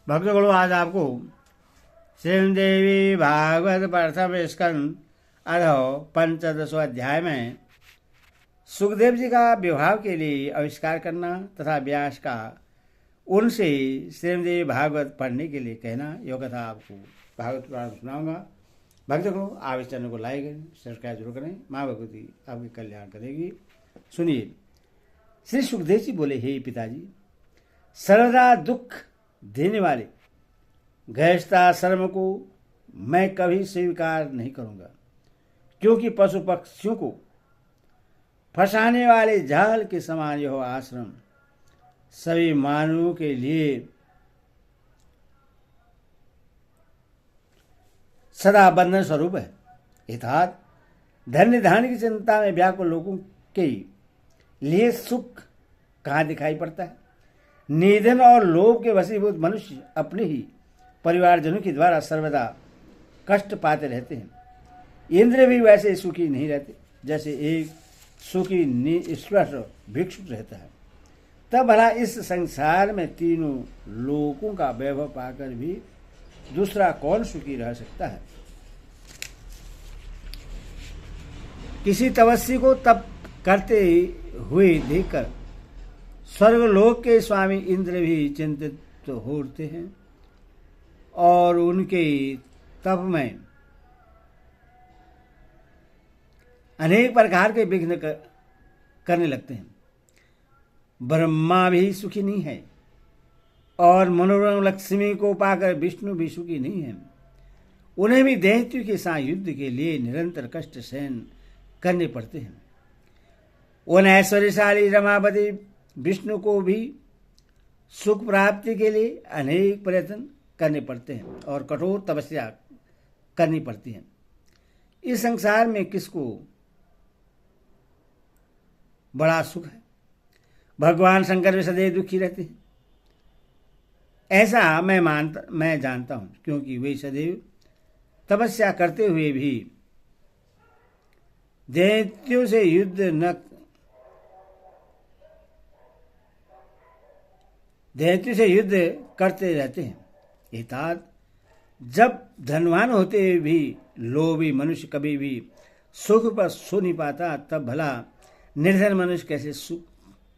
भक्तगणों, आज आपको श्रीदेवी भागवत प्रथम स्कंद अधो 15वां अध्याय में सुखदेव जी का विवाह के लिए आविष्कार करना तथा व्यास का उनसे श्रीदेवी भागवत पढ़ने के लिए कहना, यह कथा आपको भागवत पुराण सुनाऊंगा। भक्तगणों, आप इस चैनल को लाइक करें, सब्सक्राइब जरूर करें। माँ भगवती आपके कल्याण करेगी। सुनिए। श्री सुखदेव जी बोले, हे पिताजी, सर्वदा दुख देने वाले गृहस्था शर्म को मैं कभी स्वीकार नहीं करूंगा, क्योंकि पशु पक्षियों को फंसाने वाले जाल के समान यह आश्रम सभी मानवों के लिए सदा बंधन स्वरूप है। अर्थात धन्य धान्य की चिंता में व्याकुल लोगों के लिए सुख कहाँ दिखाई पड़ता है। निधन और लोभ के वशीभूत मनुष्य अपने ही परिवारजनों के द्वारा सर्वदा कष्ट पाते रहते हैं। इंद्र भी वैसे सुखी नहीं रहते जैसे एक सुखी निष्पक्ष भिक्षुक रहता है। तब भला इस संसार में तीनों लोकों का वैभव पाकर भी दूसरा कौन सुखी रह सकता है। किसी तपस्वी को तप करते हुए देखकर स्वर्गलोक के स्वामी इंद्र भी चिंतित होते हैं और उनके तप में अनेक प्रकार के विघ्न करने लगते हैं। ब्रह्मा भी सुखी नहीं है और मनोरम लक्ष्मी को पाकर विष्णु भी सुखी नहीं है। उन्हें भी दैत्यों के साथ युद्ध के लिए निरंतर कष्ट सहन करने पड़ते हैं। उन ऐश्वर्यशाली रमापति विष्णु को भी सुख प्राप्ति के लिए अनेक प्रयत्न करने पड़ते हैं और कठोर तपस्या करनी पड़ती है। इस संसार में किसको बड़ा सुख है। भगवान शंकर भी सदैव दुखी रहते हैं, ऐसा मैं जानता हूं, क्योंकि वे सदैव तपस्या करते हुए भी दैत्यों से युद्ध करते रहते हैं। अर्थात जब धनवान होते हुए भी लोभी मनुष्य कभी भी सुख पर सो नहीं पाता, तब भला निर्धन मनुष्य कैसे सुख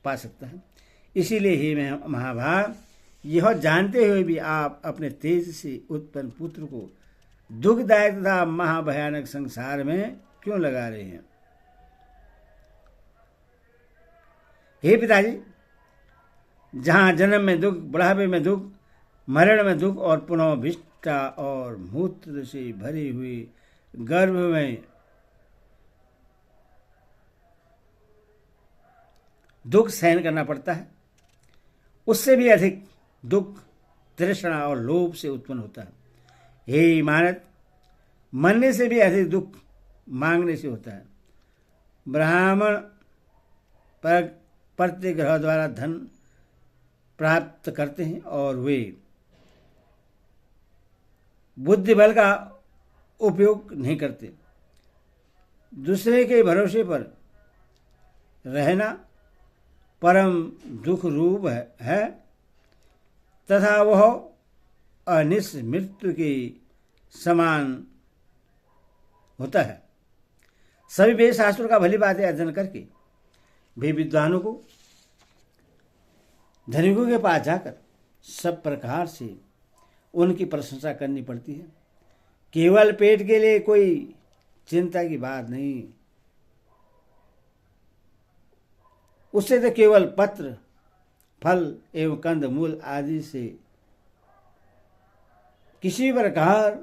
पा सकता है। इसीलिए ही मैं महाभाग, यह जानते हुए भी आप अपने तेज से उत्पन्न पुत्र को दुखदायक तथा महाभयानक संसार में क्यों लगा रहे हैं। हे पिताजी, जहां जन्म में दुख, बुढ़ापे में दुख, मरण में दुख और पुनः भिष्टा और मूत्र से भरे हुए गर्भ में दुख सहन करना पड़ता है, उससे भी अधिक दुख तृष्णा और लोभ से उत्पन्न होता है। हे मानत, मरने से भी अधिक दुख मांगने से होता है। ब्राह्मण प्रतिग्रह द्वारा धन प्राप्त करते हैं और वे बुद्धि बल का उपयोग नहीं करते। दूसरे के भरोसे पर रहना परम दुख रूप है तथा वह अनिष्ट मृत्यु के समान होता है। सभी वेद शास्त्रों का भली बातें अध्ययन करके भी विद्वानों को धनिकों के पास जाकर सब प्रकार से उनकी प्रशंसा करनी पड़ती है। केवल पेट के लिए कोई चिंता की बात नहीं, उससे तो केवल पत्र फल एवं कंद मूल आदि से किसी प्रकार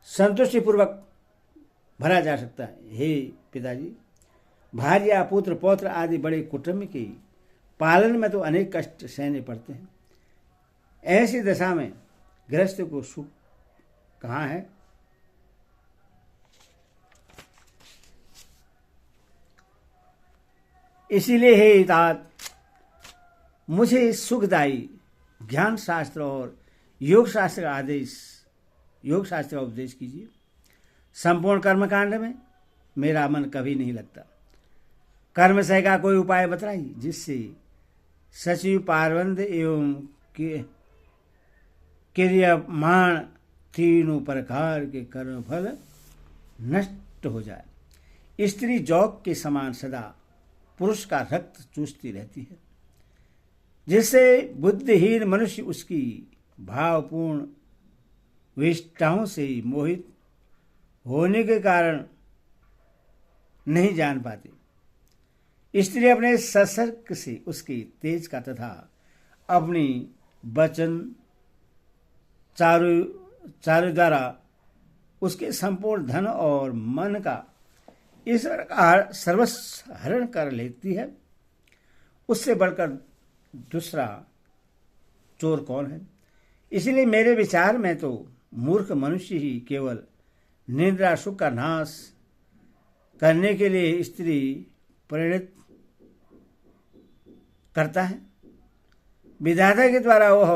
संतुष्टि पूर्वक भरा जा सकता है। हे पिताजी, भार्या पुत्र पौत्र आदि बड़े कुटुंब के पालन में तो अनेक कष्ट सहने पड़ते हैं। ऐसी दशा में गृहस्थ को सुख कहाँ है। इसीलिए हे तात, मुझे सुखदायी ज्ञान शास्त्र और योग शास्त्र का उपदेश कीजिए। संपूर्ण कर्मकांड में मेरा मन कभी नहीं लगता। कर्म सह का कोई उपाय बताइए जिससे सचिव पारवंद एवं क्रियमाण तीनों प्रकार के कर्म फल नष्ट हो जाए। स्त्री जौक के समान सदा पुरुष का रक्त चूसती रहती है, जिससे बुद्धिहीन मनुष्य उसकी भावपूर्ण विष्टाओं से मोहित होने के कारण नहीं जान पाते। स्त्री अपने ससर्क से उसके तेज का तथा अपनी वचन चारु द्वारा उसके संपूर्ण धन और मन का इस प्रकार सर्वस्व हरण कर लेती है। उससे बढ़कर दूसरा चोर कौन है? इसलिए मेरे विचार में तो मूर्ख मनुष्य ही केवल निद्रा सुख का नाश करने के लिए स्त्री प्रेरित करता है। विधाता के द्वारा वह